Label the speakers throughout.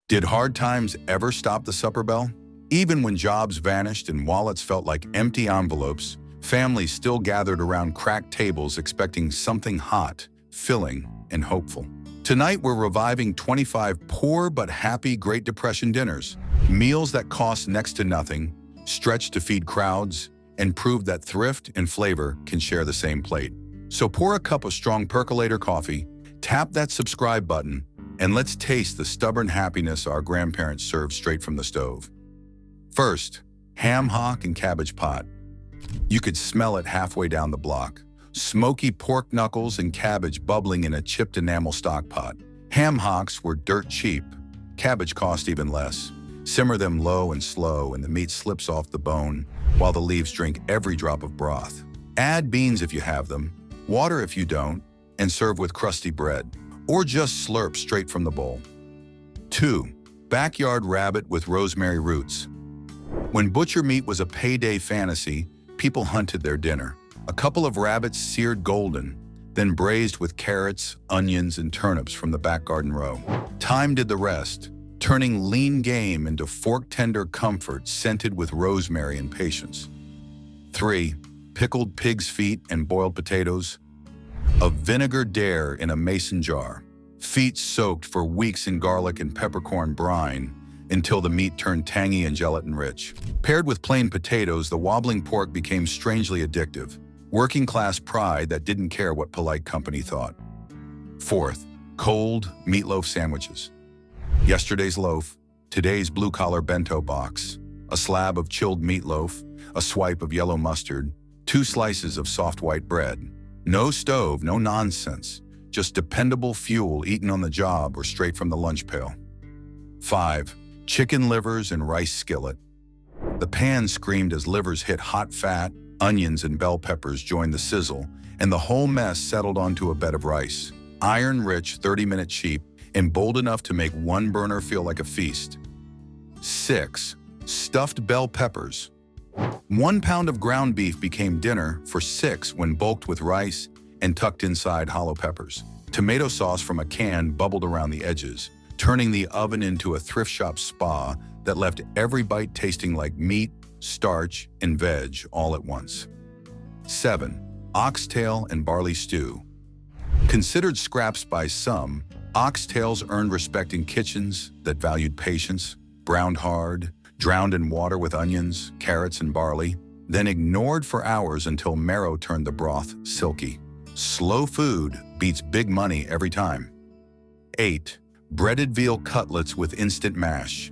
Speaker 1: Did hard times ever stop the supper bell? Even when jobs vanished and wallets felt like empty envelopes, families still gathered around cracked tables expecting something hot, filling, and hopeful. Tonight we're reviving 25 poor but happy Great Depression dinners. Meals that cost next to nothing, stretched to feed crowds, and prove that thrift and flavor can share the same plate. So pour a cup of strong percolator coffee, tap that subscribe button, and let's taste the stubborn happiness our grandparents served straight from the stove. First, ham hock and cabbage pot. You could smell it halfway down the block. Smoky pork knuckles and cabbage bubbling in a chipped enamel stock pot. Ham hocks were dirt cheap. Cabbage cost even less. Simmer them low and slow and the meat slips off the bone while the leaves drink every drop of broth. Add beans if you have them, water if you don't, and serve with crusty bread, or just slurp straight from the bowl. 2. Backyard rabbit with rosemary roots. When butcher meat was a payday fantasy, people hunted their dinner. A couple of rabbits seared golden, then braised with carrots, onions, and turnips from the back garden row. Time did the rest, turning lean game into fork-tender comfort scented with rosemary and patience. 3. Pickled pig's feet and boiled potatoes. A vinegar dare in a mason jar. Feet soaked for weeks in garlic and peppercorn brine until the meat turned tangy and gelatin-rich. Paired with plain potatoes, the wobbling pork became strangely addictive. Working-class pride that didn't care what polite company thought. 4th, cold meatloaf sandwiches. Yesterday's loaf, today's blue-collar bento box. A slab of chilled meatloaf, a swipe of yellow mustard, 2 slices of soft white bread. No stove, no nonsense, just dependable fuel eaten on the job or straight from the lunch pail. 5. Chicken livers and rice skillet. The pan screamed as livers hit hot fat, onions and bell peppers joined the sizzle, and the whole mess settled onto a bed of rice. Iron-rich, 30-minute sheep, and bold enough to make one burner feel like a feast. 6. Stuffed bell peppers. 1 pound of ground beef became dinner for 6 when bulked with rice and tucked inside hollow peppers. Tomato sauce from a can bubbled around the edges, turning the oven into a thrift shop spa that left every bite tasting like meat, starch, and veg all at once. 7. Oxtail and barley stew. Considered scraps by some, oxtails earned respect in kitchens that valued patience, browned hard, drowned in water with onions, carrots, and barley, then ignored for hours until marrow turned the broth silky. Slow food beats big money every time. 8. Breaded veal cutlets with instant mash.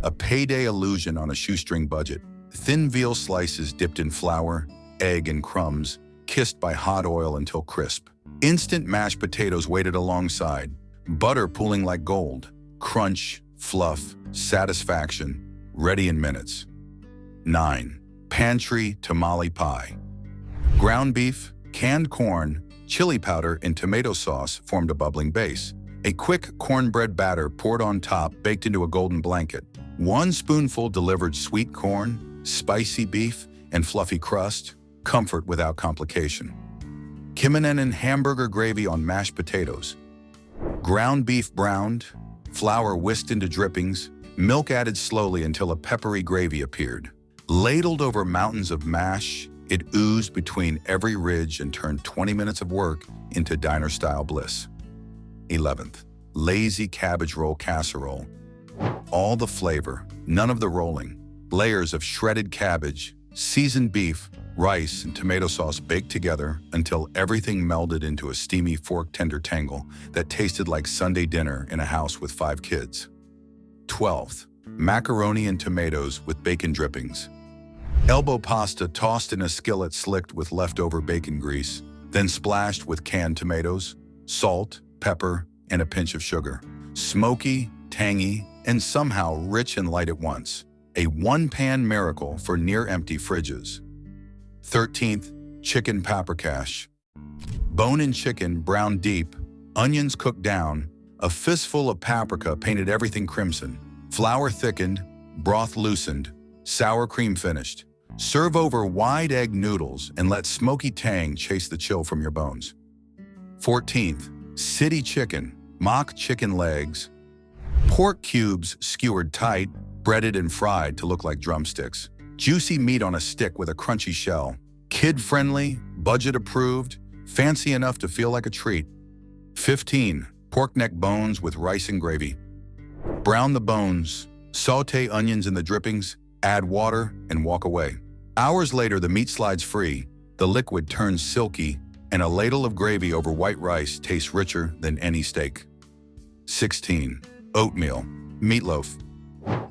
Speaker 1: A payday illusion on a shoestring budget. Thin veal slices dipped in flour, egg, and crumbs, kissed by hot oil until crisp. Instant mashed potatoes waited alongside, butter pooling like gold. Crunch, fluff, satisfaction, ready in minutes. 9. Pantry tamale pie. Ground beef, canned corn, chili powder, and tomato sauce formed a bubbling base. A quick cornbread batter poured on top, baked into a golden blanket. 1 spoonful delivered sweet corn, spicy beef, and fluffy crust, comfort without complication. Kimmenen hamburger gravy on mashed potatoes. Ground beef browned, flour whisked into drippings, milk added slowly until a peppery gravy appeared. Ladled over mountains of mash, it oozed between every ridge and turned 20 minutes of work into diner-style bliss. 11th, lazy cabbage roll casserole. All the flavor, none of the rolling. Layers of shredded cabbage, seasoned beef, rice, and tomato sauce baked together until everything melded into a steamy fork-tender tangle that tasted like Sunday dinner in a house with 5 kids. 12th, macaroni and tomatoes with bacon drippings. Elbow pasta tossed in a skillet slicked with leftover bacon grease, then splashed with canned tomatoes, salt, pepper, and a pinch of sugar. Smoky, tangy, and somehow rich and light at once. A one-pan miracle for near-empty fridges. 13th, chicken paprikash. Bone-in chicken browned deep, onions cooked down, a fistful of paprika painted everything crimson. Flour thickened, broth loosened, sour cream finished. Serve over wide egg noodles and let smoky tang chase the chill from your bones. 14th, city chicken, mock chicken legs. Pork cubes skewered tight, breaded and fried to look like drumsticks. Juicy meat on a stick with a crunchy shell. Kid-friendly, budget-approved, fancy enough to feel like a treat. 15. Pork neck bones with rice and gravy. Brown the bones, saute onions in the drippings, add water, and walk away. Hours later, the meat slides free, the liquid turns silky, and a ladle of gravy over white rice tastes richer than any steak. 16. Oatmeal, meatloaf.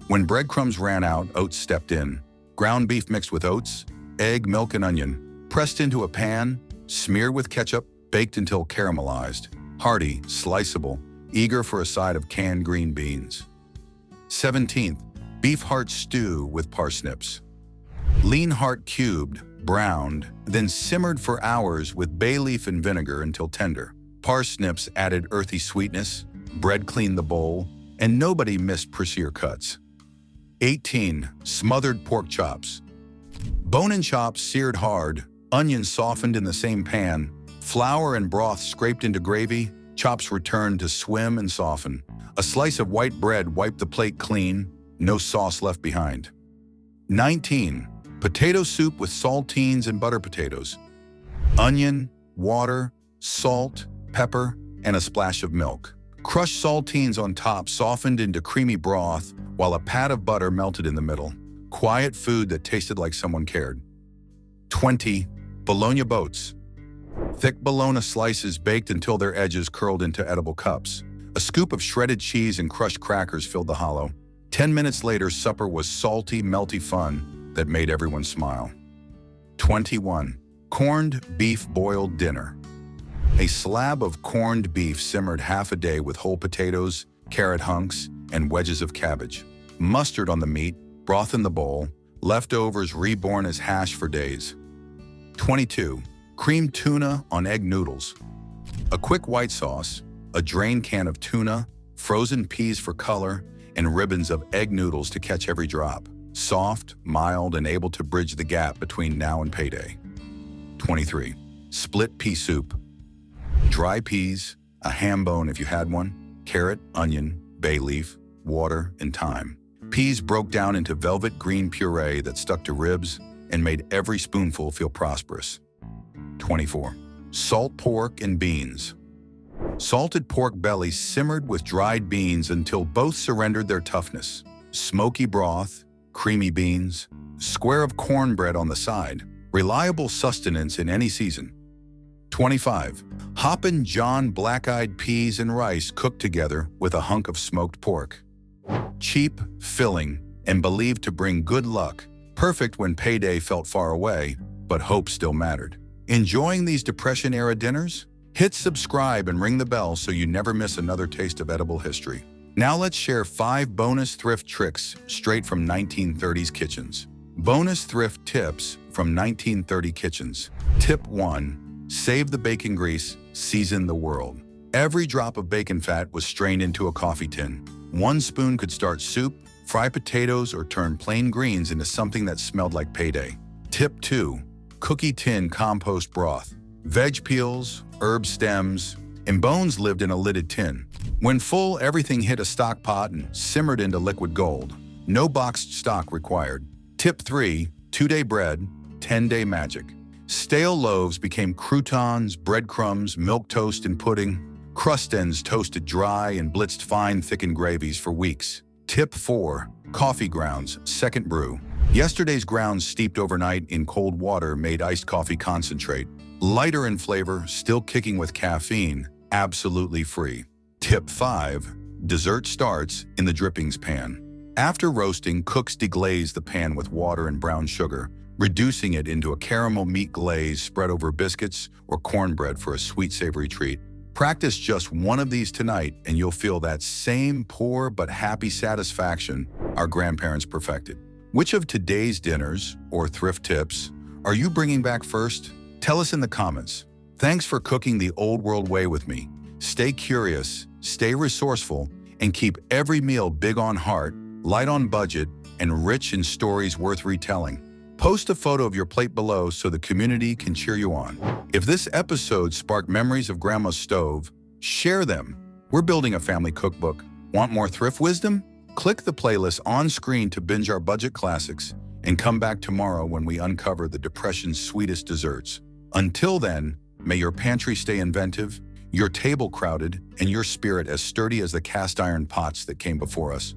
Speaker 1: When breadcrumbs ran out, oats stepped in. Ground beef mixed with oats, egg, milk, and onion, pressed into a pan, smeared with ketchup, baked until caramelized. Hearty, sliceable, eager for a side of canned green beans. 17th, beef heart stew with parsnips. Lean heart cubed, browned, then simmered for hours with bay leaf and vinegar until tender. Parsnips added earthy sweetness, bread cleaned the bowl, and nobody missed pricier cuts. 18. Smothered pork chops. Bone and chops seared hard, onions softened in the same pan, flour and broth scraped into gravy, chops returned to swim and soften. A slice of white bread wiped the plate clean, no sauce left behind. 19. Potato soup with saltines and butter potatoes. Onion, water, salt, pepper, and a splash of milk. Crushed saltines on top softened into creamy broth, while a pat of butter melted in the middle. Quiet food that tasted like someone cared. 20. Bologna boats. Thick bologna slices baked until their edges curled into edible cups. A scoop of shredded cheese and crushed crackers filled the hollow. 10 minutes later, supper was salty, melty fun that made everyone smile. 21. Corned beef boiled dinner. A slab of corned beef simmered half a day with whole potatoes, carrot hunks, and wedges of cabbage. Mustard on the meat, broth in the bowl, leftovers reborn as hash for days. 22. Creamed tuna on egg noodles. A quick white sauce, a drained can of tuna, frozen peas for color, and ribbons of egg noodles to catch every drop. Soft, mild, and able to bridge the gap between now and payday. 23. Split pea soup. Dry peas, a ham bone if you had one, carrot, onion, bay leaf, water, and thyme. Peas broke down into velvet green puree that stuck to ribs and made every spoonful feel prosperous. 24. Salt pork and beans. Salted pork belly simmered with dried beans until both surrendered their toughness. Smoky broth, creamy beans, square of cornbread on the side. Reliable sustenance in any season. 25. Hoppin' John black-eyed peas and rice cooked together with a hunk of smoked pork. Cheap, filling, and believed to bring good luck. Perfect when payday felt far away, but hope still mattered. Enjoying these Depression-era dinners? Hit subscribe and ring the bell so you never miss another taste of edible history. Now let's share 5 bonus thrift tricks straight from 1930s kitchens. Bonus thrift tips from 1930 kitchens. Tip 1. Save the bacon grease, season the world. Every drop of bacon fat was strained into a coffee tin. 1 spoon could start soup, fry potatoes, or turn plain greens into something that smelled like payday. Tip 2. Cookie tin compost broth. Veg peels, herb stems, and bones lived in a lidded tin. When full, everything hit a stock pot and simmered into liquid gold. No boxed stock required. Tip 3. 2-day bread, 10-day magic. Stale loaves became croutons, breadcrumbs, milk toast, and pudding. Crust ends toasted dry and blitzed fine thickened gravies for weeks. Tip 4. Coffee grounds, second brew. Yesterday's grounds steeped overnight in cold water made iced coffee concentrate. Lighter in flavor, still kicking with caffeine, absolutely free. Tip 5. Dessert starts in the drippings pan. After roasting, cooks deglaze the pan with water and brown sugar, reducing it into a caramel meat glaze spread over biscuits or cornbread for a sweet, savory treat. Practice just one of these tonight and you'll feel that same poor but happy satisfaction our grandparents perfected. Which of today's dinners or thrift tips are you bringing back first? Tell us in the comments. Thanks for cooking the old world way with me. Stay curious, stay resourceful, and keep every meal big on heart, light on budget, and rich in stories worth retelling. Post a photo of your plate below so the community can cheer you on. If this episode sparked memories of Grandma's stove, share them. We're building a family cookbook, Want more thrift wisdom? Click the playlist on screen to binge our budget classics and come back tomorrow when we uncover the Depression's sweetest desserts. Until then, may your pantry stay inventive, your table crowded, and your spirit as sturdy as the cast iron pots that came before us.